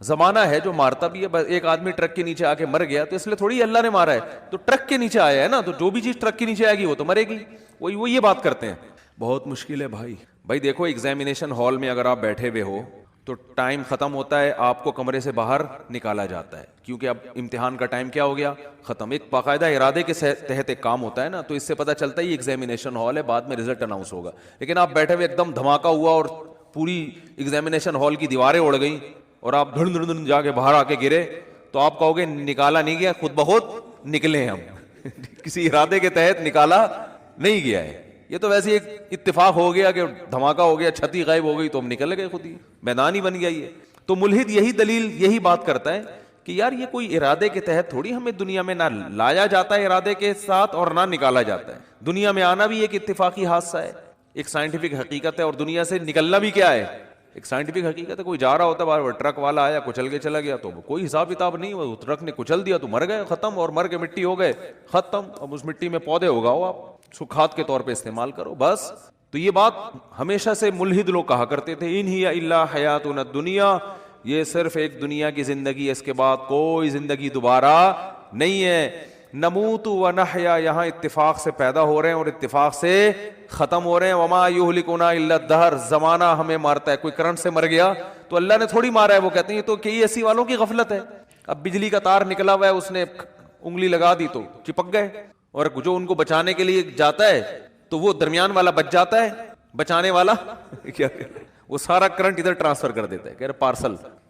زمانہ ہے جو مارتا بھی ہے. بس ایک آدمی ٹرک کے نیچے آ کے مر گیا تو اس لیے تھوڑی اللہ نے مارا ہے, تو ٹرک کے نیچے آیا ہے نا, تو جو بھی چیز ٹرک کے نیچے آئے گی وہ تو مرے گی. وہ یہ بات کرتے ہیں. بہت مشکل ہے بھائی دیکھو ایگزامینیشن ہال میں اگر آپ بیٹھے ہوئے ہو تو ٹائم ختم ہوتا ہے, آپ کو کمرے سے باہر نکالا جاتا ہے کیونکہ اب امتحان کا ٹائم کیا ہو گیا, ختم. ایک باقاعدہ ارادے کے تحت ایک کام ہوتا ہے نا, تو اس سے پتہ چلتا ہے یہ ایگزامینیشن ہال ہے, بعد میں رزلٹ اناؤنس ہوگا. لیکن آپ بیٹھے ہوئے ایک دم دھماکہ ہوا اور پوری ایگزامینیشن ہال کی دیواریں اڑ گئیں اور آپ دھڑ دھڑ دھڑ جا کے باہر آ کے گرے, تو آپ کہو گے نکالا نہیں گیا, خود بخود نکلے ہم. کسی ارادے کے تحت نکالا نہیں گیا ہے, یہ تو ویسے ایک اتفاق ہو گیا کہ دھماکہ ہو گیا, چھتی غائب ہو گئی تو ہم نکل گئے, خود ہی میدان ہی بن گیا. یہ تو ملحد یہی بات کرتا ہے کہ یار یہ کوئی ارادے کے تحت تھوڑی ہمیں دنیا میں نہ لایا جاتا ہے ارادے کے ساتھ اور نہ نکالا جاتا ہے. دنیا میں آنا بھی ایک اتفاقی حادثہ ہے, ایک سائنٹیفک حقیقت ہے, اور دنیا سے نکلنا بھی کیا ہے, ایک سائنٹیفک حقیقت ہے. کوئی جا رہا ہوتا ہے بار ٹرک والا آیا کچل کے چلا گیا تو کوئی حساب کتاب نہیں, وہ ٹرک نے کچل دیا تو مر گئے, ختم, اور مر کے مٹی ہو گئے, ختم. اب اس مٹی میں پودے اگاؤ, آپ سکھات کے طور پہ استعمال کرو بس. تو یہ بات ہمیشہ سے ملحد لوگ کہا کرتے تھے, ان ہی الا حیاتنا الدنیا, یہ صرف ایک دنیا کی زندگی ہے, اس کے بعد کوئی زندگی دوبارہ نہیں ہے. نموت و نحیا یہاں اتفاق سے پیدا ہو رہے ہیں اور اتفاق سے ختم ہو رہے ہیں. وما یہلکنا الا الدہر, زمانہ ہمیں مارتا ہے. کوئی کرنٹ سے مر گیا تو اللہ نے تھوڑی مارا ہے, وہ کہتے ہیں تو کئی ایسی والوں کی غفلت ہے. اب بجلی کا تار نکلا ہوا ہے, اس نے انگلی لگا دی تو چپک گئے, اور جو ان کو بچانے کے لیے جاتا ہے تو وہ درمیان والا بچ جاتا ہے, بچانے والا کیا وہ سارا کرنٹ ادھر ٹرانسفر کر دیتا ہے, کہہ رہے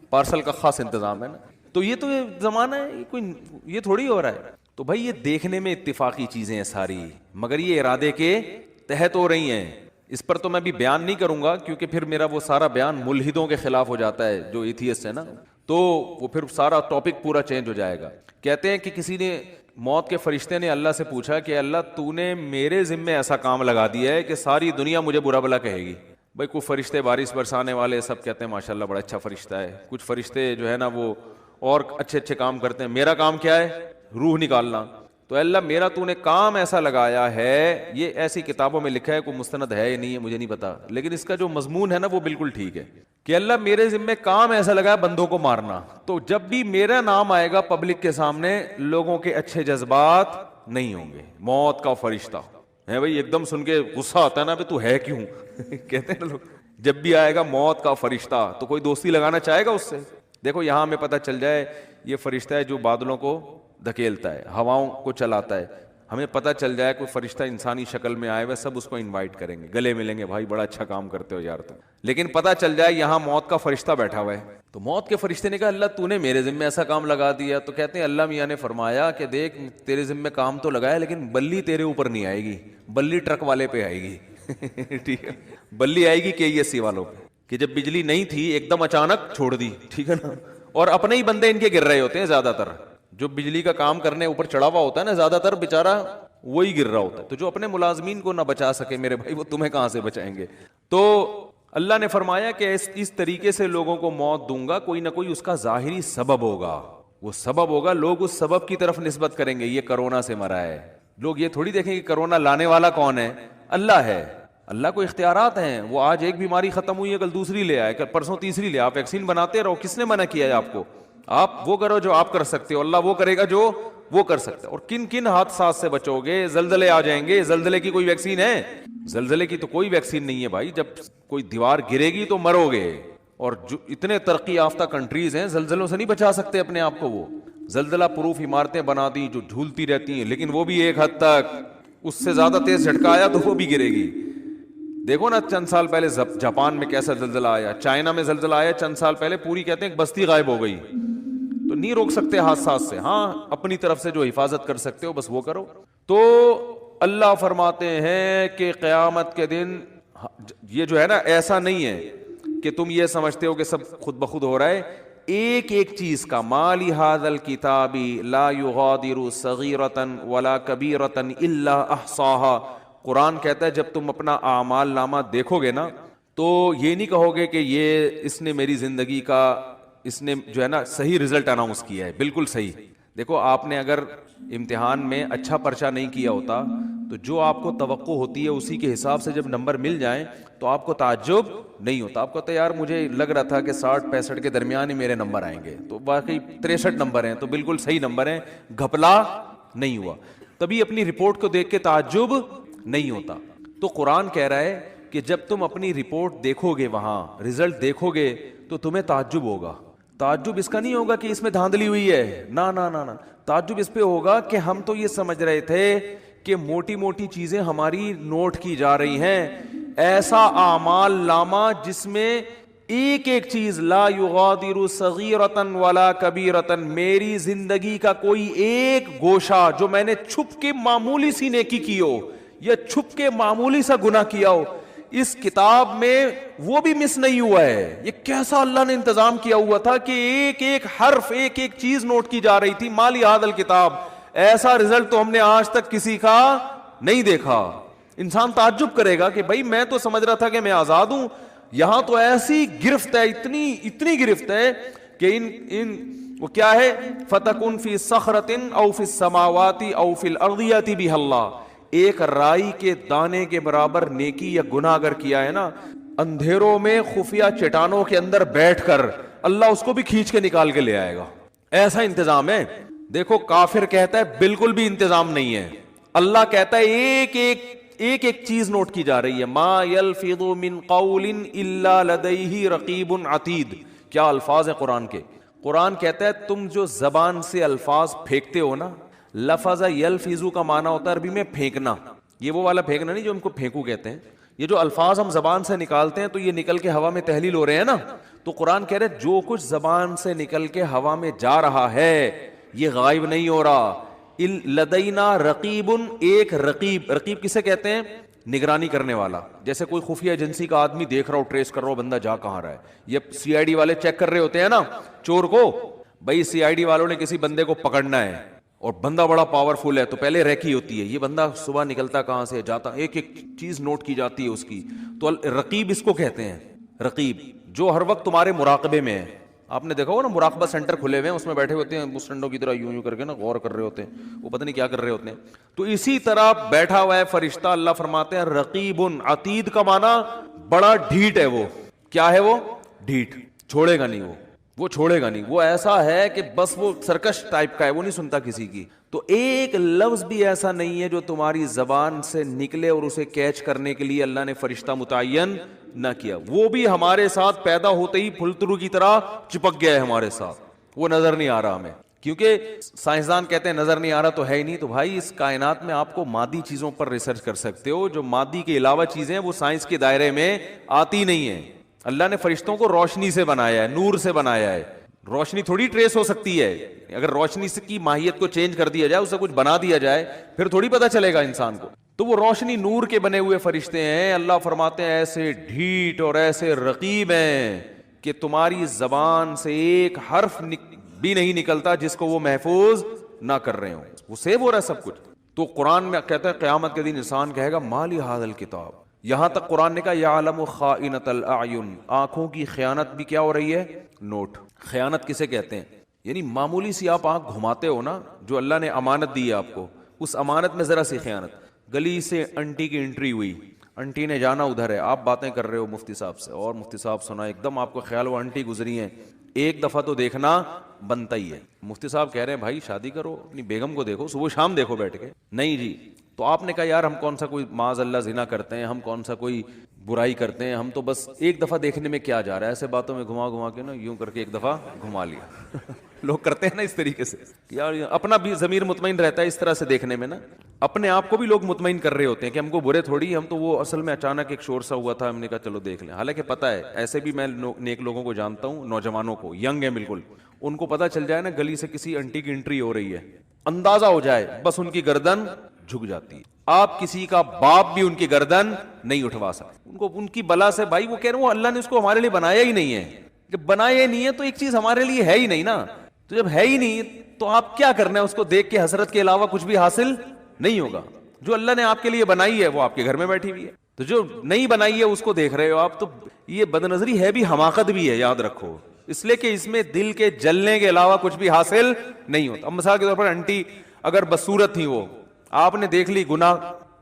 پارسل کا خاص انتظام ہے نا. تو یہ تو زمانہ ہے, کوئی یہ تھوڑی ہو رہا ہے. تو بھائی یہ دیکھنے میں اتفاقی چیزیں ہیں ساری, مگر یہ ارادے کے تحت ہو رہی ہیں. اس پر تو میں بھی بیان نہیں کروں گا کیونکہ پھر میرا وہ سارا بیان ملحدوں کے خلاف ہو جاتا ہے جو ایتھیسٹ ہے نا, تو وہ پھر سارا ٹاپک پورا چینج ہو جائے گا. کہتے ہیں کہ کسی نے, موت کے فرشتے نے اللہ سے پوچھا کہ اللہ تو نے میرے ذمے ایسا کام لگا دیا ہے کہ ساری دنیا مجھے برا بھلا کہے گی. بھائی کچھ فرشتے بارش برسانے والے سب کہتے ہیں ماشاءاللہ بڑا اچھا فرشتہ ہے, کچھ فرشتے جو ہے نا وہ اور اچھے کام کرتے ہیں. میرا کام کیا ہے, روح نکالنا. تو اللہ میرا تو نے کام ایسا لگایا ہے, یہ ایسی کتابوں میں لکھا ہے, کوئی مستند ہے یا نہیں ہے مجھے نہیں پتا, لیکن اس کا جو مضمون ہے نا وہ بالکل ٹھیک ہے کہ اللہ میرے ذمے کام ایسا لگا ہے بندوں کو مارنا. تو جب بھی میرا نام آئے گا پبلک کے سامنے, لوگوں کے اچھے جذبات نہیں ہوں گے. موت کا فرشتہ ہے بھائی, ایک دم سن کے غصہ آتا ہے نا, تو ہے کیوں کہتے ہیں نا لوگ, جب بھی آئے گا موت کا فرشتہ تو کوئی دوستی لگانا چاہے گا اس سے. دیکھو یہاں ہمیں پتہ چل جائے یہ فرشتہ ہے جو بادلوں کو دھکیلتا ہے, ہواؤں کو چلاتا ہے. ہمیں پتہ چل جائے کوئی فرشتہ انسانی شکل میں آئے ہوئے, سب اس کو انوائٹ کریں گے, گلے ملیں گے, بھائی بڑا اچھا کام کرتے ہو یار تم. لیکن پتہ چل جائے یہاں موت کا فرشتہ بیٹھا ہوا ہے, تو موت کے فرشتے نے کہا اللہ تو نے میرے ذمے ایسا کام لگا دیا. تو کہتے ہیں اللہ میاں نے فرمایا کہ دیکھ تیرے ذمے کام تو لگایا لیکن بلی تیرے اوپر نہیں آئے گی, بلی ٹرک والے پہ آئے گی. ٹھیک ہے, بلی آئے گی KESC والوں پہ, کہ جب بجلی نہیں تھی ایک دم اچانک چھوڑ دی, ٹھیک ہے نا, اور اپنے ہی بندے ان کے گر رہے ہوتے ہیں زیادہ تر. جو بجلی کا کام کرنے اوپر چڑھا ہوا ہوتا ہے نا زیادہ تر بیچارہ وہی گر رہا ہوتا ہے. تو جو اپنے ملازمین کو نہ بچا سکے میرے بھائی, وہ تمہیں کہاں سے بچائیں گے. تو اللہ نے فرمایا کہ اس طریقے سے لوگوں کو موت دوں گا, کوئی نہ کوئی اس کا ظاہری سبب ہوگا, وہ سبب ہوگا, لوگ اس سبب کی طرف نسبت کریں گے. یہ کرونا سے مرا ہے, لوگ یہ تھوڑی دیکھیں کہ کرونا لانے والا کون ہے, اللہ ہے. اللہ کو اختیارات ہیں, وہ آج ایک بیماری ختم ہوئی ہے کل دوسری لے آئے, کل پرسوں تیسری لے. آپ ویکسین بناتے رہو, کس نے منع کیا ہے آپ کو, آپ وہ کرو جو آپ کر سکتے ہو, اللہ وہ کرے گا جو وہ کر سکتا ہے. اور کن کن حادثات سے بچو گے, زلزلے آ جائیں گے, زلزلے کی کوئی ویکسین ہے, زلزلے کی تو کوئی ویکسین نہیں ہے بھائی. جب کوئی دیوار گرے گی تو مرو گے, اور جو اتنے ترقی یافتہ کنٹریز ہیں زلزلوں سے نہیں بچا سکتے اپنے آپ کو. وہ زلزلہ پروف عمارتیں بنا دی جو جھولتی رہتی ہیں, لیکن وہ بھی ایک حد تک, اس سے زیادہ تیز جھٹکا آیا تو وہ بھی گرے گی. دیکھو نا چند سال پہلے جاپان میں کیسا زلزلہ آیا, چائنا میں زلزلہ آیا چند سال پہلے, پوری کہتے ہیں بستی غائب ہو گئی. تو نہیں روک سکتے حادثات سے, ہاں اپنی طرف سے جو حفاظت کر سکتے ہو بس وہ کرو. تو اللہ فرماتے ہیں کہ قیامت کے دن یہ جو ہے نا ایسا نہیں ہے کہ تم یہ سمجھتے ہو کہ سب خود بخود ہو رہا ہے. ایک ایک چیز کا, مالی ھذا الکتاب لا یغادر صغیرۃ ولا کبیرۃ الا احصاها. قرآن کہتا ہے جب تم اپنا اعمال نامہ دیکھو گے نا تو یہ نہیں کہو گے کہ یہ اس نے میری زندگی کا, اس نے جو ہے نا صحیح رزلٹ اناؤنس کیا ہے, بالکل صحیح. دیکھو آپ نے اگر امتحان میں اچھا پرچہ نہیں کیا ہوتا تو جو آپ کو توقع ہوتی ہے اسی کے حساب سے جب نمبر مل جائیں تو آپ کو تعجب نہیں ہوتا. آپ کہتے ہیں یار مجھے لگ رہا تھا کہ 60-65 کے درمیان ہی میرے نمبر آئیں گے, تو باقی 63 نمبر ہیں تو بالکل صحیح نمبر ہیں, گھپلا نہیں ہوا. تبھی اپنی رپورٹ کو دیکھ کے تعجب نہیں ہوتا. تو قرآن کہہ رہا ہے کہ جب تم اپنی رپورٹ دیکھو گے, وہاں رزلٹ دیکھو گے, تو تمہیں تعجب ہوگا. تعجب اس کا نہیں ہوگا کہ اس میں دھاندلی ہوئی ہے, نہ نہ نہ, تعجب اس پہ ہوگا کہ ہم تو یہ سمجھ رہے تھے کہ موٹی موٹی چیزیں ہماری نوٹ کی جا رہی ہیں, ایسا اعمال نامہ جس میں ایک ایک چیز لا یغادر صغیرۃ ولا کبیرۃ, میری زندگی کا کوئی ایک گوشہ جو میں نے چھپ کے معمولی سی نیکی کی ہو یا چھپ کے معمولی سا گناہ کیا ہو, اس کتاب میں وہ بھی مس نہیں ہوا ہے. یہ کیسا اللہ نے انتظام کیا ہوا تھا کہ ایک ایک حرف, ایک ایک چیز نوٹ کی جا رہی تھی. مالی ھذا الکتاب, ایسا رزلٹ تو ہم نے آج تک کسی کا نہیں دیکھا. انسان تعجب کرے گا کہ بھائی میں تو سمجھ رہا تھا کہ میں آزاد ہوں, یہاں تو ایسی گرفت ہے, اتنی گرفت ہے کہ وہ کیا ہے, فتکن فی صخرۃ او فی السماوات او فی الارض یاتی بہ اللہ. ایک رائی کے دانے کے برابر نیکی یا گناہ اگر کیا ہے نا, اندھیروں میں خفیہ چٹانوں کے اندر بیٹھ کر اللہ اس کو بھی کھینچ کے نکال کے لے آئے گا. ایسا انتظام ہے. دیکھو کافر کہتا ہے بالکل بھی انتظام نہیں ہے, اللہ کہتا ہے ایک ایک چیز نوٹ کی جا رہی ہے. ما یلفظ من قول الا لدیہ رقیب عتید. کیا الفاظ ہیں قرآن کے. قرآن کہتا ہے تم جو زبان سے الفاظ پھینکتے ہو نا, لفظ یلفظ کا معنی ہوتا ہے عربی میں پھینکنا. یہ وہ والا پھینکنا نہیں جو ہم کو پھینکو کہتے ہیں. یہ جو الفاظ ہم زبان سے نکالتے ہیں تو یہ نکل کے ہوا میں تحلیل ہو رہے ہیں نا. تو قرآن کہہ رہے جو کچھ زبان سے نکل کے ہوا میں جا رہا ہے یہ غائب نہیں ہو رہا. لدینا رقیب, ایک رقیب. رقیب کسے کہتے ہیں؟ نگرانی کرنے والا. جیسے کوئی خفیہ ایجنسی کا آدمی دیکھ رہا ہو, ٹریس کر رہا ہو بندہ جا کہاں رہا ہے. یہ سی آئی ڈی والے چیک کر رہے ہوتے ہیں نا چور کو. بھائی سی آئی ڈی والوں نے کسی بندے کو پکڑنا ہے اور بندہ بڑا پاورفل ہے تو پہلے ریکی ہوتی ہے, یہ بندہ صبح نکلتا کہاں سے جاتا, ایک ایک چیز نوٹ کی جاتی ہے اس کی. تو رقیب اس کو کہتے ہیں. رقیب جو ہر وقت تمہارے مراقبے میں ہے. آپ نے دیکھا ہو نا مراقبہ سینٹر کھلے ہوئے ہیں, اس میں بیٹھے ہوتے ہیں مسٹنڈوں کی طرح یوں کر کے نا غور کر رہے ہوتے ہیں, وہ پتہ نہیں کیا کر رہے ہوتے ہیں. تو اسی طرح بیٹھا ہوا ہے فرشتہ. اللہ فرماتے ہیں رقیب عتید کا معنی بڑا ڈھیٹ ہے. وہ کیا ہے؟ وہ ڈھیٹ, چھوڑے گا نہیں, وہ چھوڑے گا نہیں. وہ ایسا ہے کہ بس وہ سرکش ٹائپ کا ہے, وہ نہیں سنتا کسی کی. تو ایک لفظ بھی ایسا نہیں ہے جو تمہاری زبان سے نکلے اور اسے کیچ کرنے کے لیے اللہ نے فرشتہ متعین نہ کیا. وہ بھی ہمارے ساتھ پیدا ہوتے ہی پھلترو کی طرح چپک گیا ہے ہمارے ساتھ, وہ نظر نہیں آ رہا ہمیں. کیونکہ سائنسدان کہتے ہیں نظر نہیں آ رہا تو ہے ہی نہیں. تو بھائی اس کائنات میں آپ کو مادی چیزوں پر ریسرچ کر سکتے ہو, جو مادی کے علاوہ چیزیں ہیں وہ سائنس کے دائرے میں آتی نہیں ہیں. اللہ نے فرشتوں کو روشنی سے بنایا ہے, نور سے بنایا ہے. روشنی تھوڑی ٹریس ہو سکتی ہے. اگر روشنی کی ماہیت کو چینج کر دیا جائے, اسے کچھ بنا دیا جائے, پھر تھوڑی پتہ چلے گا انسان کو. تو وہ روشنی نور کے بنے ہوئے فرشتے ہیں. اللہ فرماتے ہیں ایسے ڈھیٹ اور ایسے رقیب ہیں کہ تمہاری زبان سے ایک حرف بھی نہیں نکلتا جس کو وہ محفوظ نہ کر رہے ہوں. وہ سیو ہو رہا ہے سب کچھ. تو قرآن میں کہتا ہے قیامت کے دن انسان کہے گا مالی ھذا الکتاب. یہاں تک قرآن نے کہا یعلم خائنۃ الاعین, آنکھوں کی خیانت بھی کیا ہو رہی ہے؟ نوٹ. خیانت کسے کہتے ہیں؟ یعنی معمولی سی آپ آنکھ گھماتے ہو نا, جو اللہ نے امانت دی ہے آپ کو, اس امانت میں ذرا سی خیانت. گلی سے انٹی کی انٹری ہوئی, انٹی نے جانا ادھر ہے, آپ باتیں کر رہے ہو مفتی صاحب سے اور مفتی صاحب سنا, ایک دم آپ کو خیال وہ انٹی گزری ہیں, ایک دفعہ تو دیکھنا بنتا ہی ہے. مفتی صاحب کہہ رہے ہیں بھائی شادی کرو, اپنی بیگم کو دیکھو, صبح شام دیکھو بیٹھ کے. نہیں جی. تو آپ نے کہا یار ہم کون سا کوئی معاذ اللہ زنا کرتے ہیں, ہم کون سا کوئی برائی کرتے ہیں, ہم تو بس ایک دفعہ دیکھنے میں کیا جا رہا ہے, ایسے باتوں میں گھما گھما کے نا یوں کر کے ایک دفعہ گھما لیا. لوگ کرتے ہیں نا اس طریقے سے, یار اپنا بھی ضمیر مطمئن رہتا ہے اس طرح سے دیکھنے میں نا, اپنے آپ کو بھی لوگ مطمئن کر رہے ہوتے ہیں کہ ہم کو برے تھوڑی, ہم تو وہ اصل میں اچانک ایک شور سا ہوا تھا, ہم نے کہا چلو دیکھ لیں. حالانکہ پتہ ہے ایسے بھی میں نیک لوگوں کو جانتا ہوں, نوجوانوں کو, ینگ ہے بالکل, ان کو پتہ چل جائے نا گلی سے کسی انٹی کی انٹری ہو رہی ہے, اندازہ ہو جائے, بس ان کی گردن جھک جاتی ہے. آپ کسی کا باپ بھی ان کی گردن نہیں اٹھوا سکتے, ان کو ان کی بلا سے. بھائی وہ کہہ رہے ہیں اللہ نے اس کو ہمارے لیے بنایا ہی نہیں ہے. جب بنایا ہی نہیں ہے تو ایک چیز ہمارے لیے ہے ہی نہیں نا. تو جب ہے ہی نہیں تو آپ کیا کرنا ہے, اس کو دیکھ کے حسرت کے علاوہ کچھ بھی حاصل نہیں ہوگا. جو اللہ نے آپ کے لیے بنائی ہے وہ آپ کے گھر میں بیٹھی ہوئی ہے, تو جو نہیں بنائی ہے اس کو دیکھ رہے ہو آپ. تو یہ بد نظری ہے بھی, حماقت بھی ہے, یاد رکھو, اس لیے کہ اس میں دل کے جلنے کے علاوہ کچھ بھی حاصل نہیں ہوتا. اب مثال کے طور پر انٹی اگر بدصورت تھی, وہ آپ نے دیکھ لی, گناہ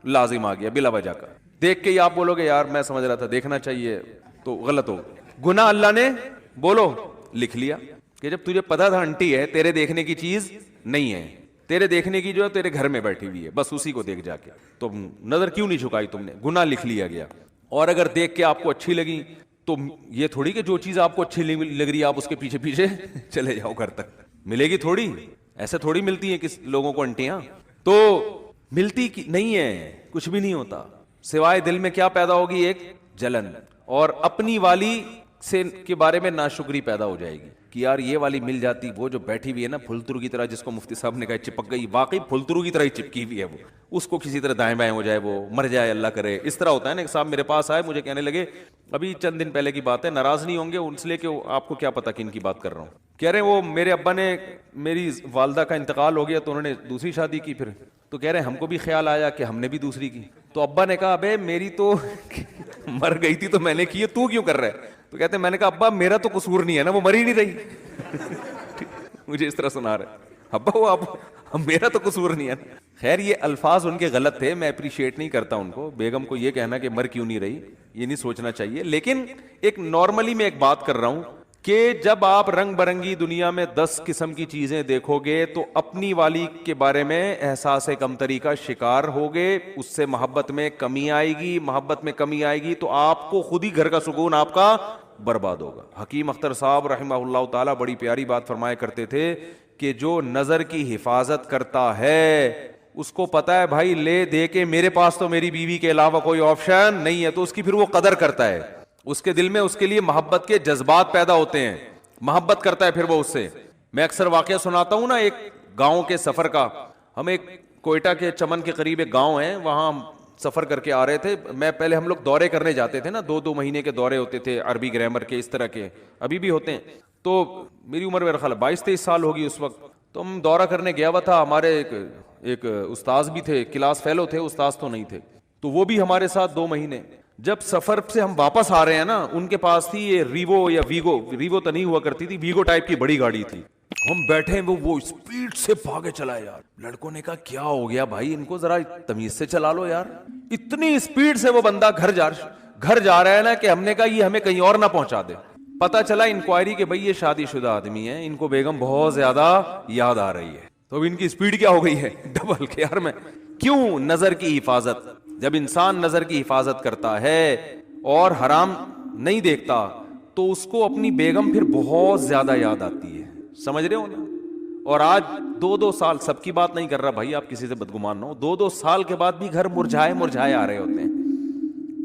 لازم آ گیا بلا وجہ کا. دیکھ کے ہی آپ بولو گے یار میں سمجھ رہا تھا دیکھنا چاہیے, تو غلط ہو. گناہ اللہ نے بولو لکھ لیا کہ جب تجھے پتا تھا انٹی ہے, تیرے دیکھنے کی چیز نہیں ہے, تیرے دیکھنے کی جو ہے تیرے گھر میں بیٹھی ہوئی ہے, بس اسی کو دیکھ جا کے, تو نظر کیوں نہیں جھکائی تم نے؟ گناہ لکھ لیا گیا. اور اگر دیکھ کے آپ کو اچھی لگی تو یہ تھوڑی کہ جو چیز آپ کو اچھی لگ رہی ہے آپ اس کے پیچھے پیچھے چلے جاؤ گھر تک, ملے گی تھوڑی, ایسے تھوڑی ملتی ہیں کس لوگوں کو انٹیاں, تو ملتی نہیں ہے, کچھ بھی نہیں ہوتا سوائے دل میں کیا پیدا ہوگی, ایک جلن, اور اپنی والی سے کے بارے میں ناشکری پیدا ہو جائے گی کہ یار یہ والی مل جاتی, وہ جو بیٹھی ہوئی ہے نا پھلترو کی طرح, جس کو مفتی صاحب نے کہا چپک گئی, واقعی پھلترو کی طرح ہی چپکی ہوئی ہے وہ, اس کو کسی طرح دائیں بائیں ہو جائے, وہ مر جائے اللہ کرے. اس طرح ہوتا ہے نا. ایک صاحب میرے پاس آئے, مجھے کہنے لگے, ابھی چند دن پہلے کی بات ہے, ناراض نہیں ہوں گے اس لیے کہ آپ کو کیا پتا کن کی بات کر رہا ہوں. کہہ رہے ہیں وہ میرے ابا نے, میری والدہ کا انتقال ہو گیا تو انہوں نے دوسری شادی کی, پھر تو کہہ رہے ہیں ہم کو بھی خیال آیا کہ ہم نے بھی دوسری کی. تو ابا نے کہا ابے میری تو مر گئی تھی تو میں نے کی ہے, تو کیوں کر رہا ہے؟ تو کہتے ہیں میں نے کہا ابا میرا تو قصور نہیں ہے نا, وہ مر ہی نہیں رہی. مجھے اس طرح سنا رہے, ابا وہ اب میرا تو قصور نہیں ہے نا. خیر یہ الفاظ ان کے غلط تھے, میں اپریشیٹ نہیں کرتا ان کو. بیگم کو یہ کہنا کہ مر کیوں نہیں رہی, یہ نہیں سوچنا چاہیے. لیکن ایک نارملی میں ایک بات کر رہا ہوں کہ جب آپ رنگ برنگی دنیا میں 10 قسم کی چیزیں دیکھو گے تو اپنی والی کے بارے میں احساس کمتری کا شکار ہوگے, اس سے محبت میں کمی آئے گی, محبت میں کمی آئے گی تو آپ کو خود ہی گھر کا سکون آپ کا برباد ہوگا. حکیم اختر صاحب رحمہ اللہ تعالی بڑی پیاری بات فرمایا کرتے تھے کہ جو نظر کی حفاظت کرتا ہے اس کو پتا ہے بھائی لے دے کے میرے پاس تو میری بیوی کے علاوہ کوئی آپشن نہیں ہے, تو اس کی پھر وہ قدر کرتا ہے, اس کے دل میں اس کے لیے محبت کے جذبات پیدا ہوتے ہیں, محبت کرتا ہے پھر وہ اس سے. میں اکثر واقعہ سناتا ہوں نا ایک گاؤں کے سفر کا. ہم ایک کوئٹہ کے چمن کے قریب ایک گاؤں ہے, وہاں ہم سفر کر کے آ رہے تھے. میں پہلے ہم لوگ دورے کرنے جاتے تھے نا, 2 مہینے کے دورے ہوتے تھے عربی گرامر کے, اس طرح کے ابھی بھی ہوتے ہیں. تو میری عمر میرا خیال 22-23 سال ہوگی اس وقت. تو ہم دورہ کرنے گیا ہوا تھا, ہمارے ایک استاذ بھی تھے, کلاس فیلو تھے, استاذ تو نہیں تھے, تو وہ بھی ہمارے ساتھ 2 مہینے. جب سفر سے ہم واپس آ رہے ہیں نا, ان کے پاس تھی یہ ریوو یا ویگو تو نہیں ہوا کرتی تھی, ویگو ٹائپ کی بڑی گاڑی تھی. ہم بیٹھے وہ اسپیڈ سے بھاگے چلائے یار. لڑکوں نے کہا کیا ہو گیا بھائی, ان کو ذرا تمیز سے چلا لو یار. اتنی اسپیڈ سے وہ بندہ گھر جا رہا ہے نا کہ ہم نے کہا یہ ہمیں کہیں اور نہ پہنچا دے. پتا چلا انکوائری کہ بھائی یہ شادی شدہ آدمی ہے, ان کو بیگم بہت زیادہ یاد آ رہی ہے. تو ان کی اسپیڈ کیا ہو گئی ہے ڈبل. کہ یار میں کیوں, نظر کی حفاظت. جب انسان نظر کی حفاظت کرتا ہے اور حرام نہیں دیکھتا تو اس کو اپنی بیگم پھر بہت زیادہ یاد آتی ہے, سمجھ رہے ہو نا. اور آج 2 سال, سب کی بات نہیں کر رہا بھائی, آپ کسی سے بدگمان نہ ہو, 2 سال کے بعد بھی گھر مرجھائے آ رہے ہوتے ہیں.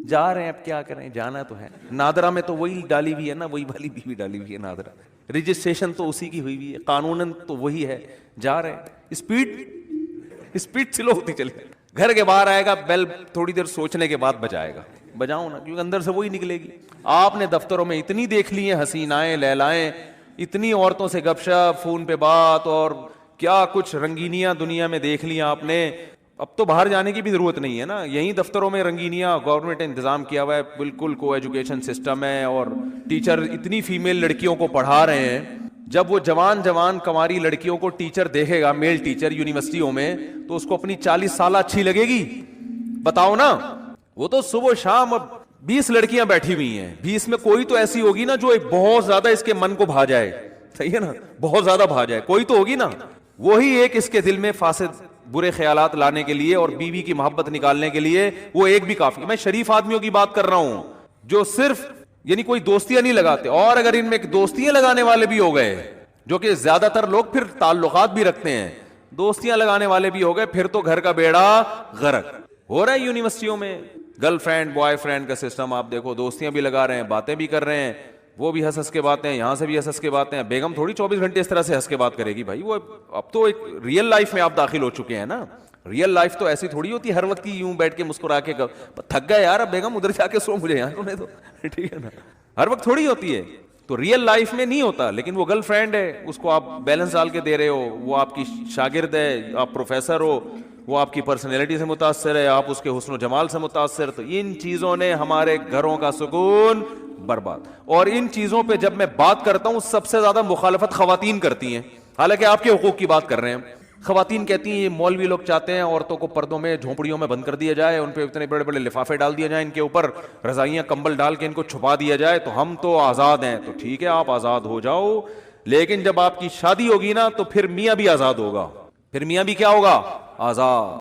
جا رہے ہیں, اب کیا کریں, جانا تو ہے. نادرا میں تو وہی ڈالی ہوئی ہے نا, وہی والی بیوی ڈالی ہوئی ہے نادرا, رجسٹریشن تو اسی کی ہوئی ہے, قانوناً تو وہی ہے. جا رہے ہیں, اسپیڈ سلو ہوتی چلے. گھر کے باہر آئے گا, بیل تھوڑی دیر سوچنے کے بعد بجائے گا. بجاؤ نا, کیونکہ اندر سے وہی نکلے گی. آپ نے دفتروں میں اتنی دیکھ لی ہیں حسینائیں لیلائیں, اتنی عورتوں سے گپ شپ, فون پہ بات, اور کیا کچھ رنگینیاں دنیا میں دیکھ لی آپ نے. اب تو باہر جانے کی بھی ضرورت نہیں ہے نا, یہیں دفتروں میں رنگینیاں گورنمنٹ نے انتظام کیا ہوا ہے, بالکل کو ایجوکیشن سسٹم ہے, اور ٹیچر اتنی فیمیل لڑکیوں کو پڑھا رہے ہیں. جب وہ جوان کنواری لڑکیوں کو ٹیچر دیکھے گا, میل ٹیچر یونیورسٹیوں میں, تو اس کو اپنی 40 سالہ اچھی لگے گی؟ بتاؤ نا. وہ تو صبح شام اب 20 لڑکیاں بیٹھی ہوئی ہیں, 20 میں کوئی تو ایسی ہوگی نا جو ایک بہت زیادہ اس کے من کو بھا جائے, صحیح ہے نا, بہت زیادہ بھا جائے, کوئی تو ہوگی نا. وہی ایک اس کے دل میں فاسد برے خیالات لانے کے لیے اور بیوی کی محبت نکالنے کے لیے وہ ایک بھی کافی. میں شریف آدمیوں کی بات کر رہا ہوں جو صرف یعنی کوئی دوستیاں نہیں لگاتے, اور اگر ان میں دوستیاں لگانے والے بھی ہو گئے, جو کہ زیادہ تر لوگ پھر تعلقات بھی رکھتے ہیں, دوستیاں لگانے والے بھی ہو گئے, پھر تو گھر کا بیڑا غرق ہو رہا ہے. یونیورسٹیوں میں گرل فرینڈ بوائے فرینڈ کا سسٹم آپ دیکھو, دوستیاں بھی لگا رہے ہیں, باتیں بھی کر رہے ہیں, وہ بھی ہنس کے باتیں, یہاں سے بھی ہنس کے باتیں. بیگم تھوڑی 24 گھنٹے اس طرح سے ہنس کے بات کرے گی بھائی, وہ اب تو ایک ریئل لائف میں آپ داخل ہو چکے ہیں نا. ریئل لائف تو ایسی تھوڑی ہوتی ہر وقت ہی یوں بیٹھ کے مسکرا کے, تھک گئے یار اب بیگم ادھر جا کے سو, مجھے یہاں سونے دو, ٹھیک ہے نا, ہر وقت تھوڑی ہوتی ہے. تو ریئل لائف میں نہیں ہوتا. لیکن وہ گرل فرینڈ ہے, اس کو آپ بیلنس ڈال کے دے رہے ہو, وہ آپ کی شاگرد ہے, آپ پروفیسر ہو, وہ آپ کی پرسنالٹی سے متاثر ہے, آپ اس کے حسن و جمال سے متاثر. تو ان چیزوں نے ہمارے گھروں کا سکون برباد. اور ان چیزوں پہ جب میں بات کرتا ہوں سب سے زیادہ مخالفت خواتین کرتی ہیں, حالانکہ آپ کے حقوق کی بات کر رہے ہیں. خواتین کہتی ہیں یہ مولوی لوگ چاہتے ہیں عورتوں کو پردوں میں جھونپڑیوں میں بند کر دیا جائے, ان پہ اتنے بڑے بڑے لفافے ڈال دیے جائیں, ان کے اوپر رضائیاں کمبل ڈال کے ان کو چھپا دیا جائے, تو ہم تو آزاد ہیں. تو ٹھیک ہے آپ آزاد ہو جاؤ, لیکن جب آپ کی شادی ہوگی نا تو پھر میاں بھی آزاد ہوگا, پھر میاں بھی کیا ہوگا, آزاد.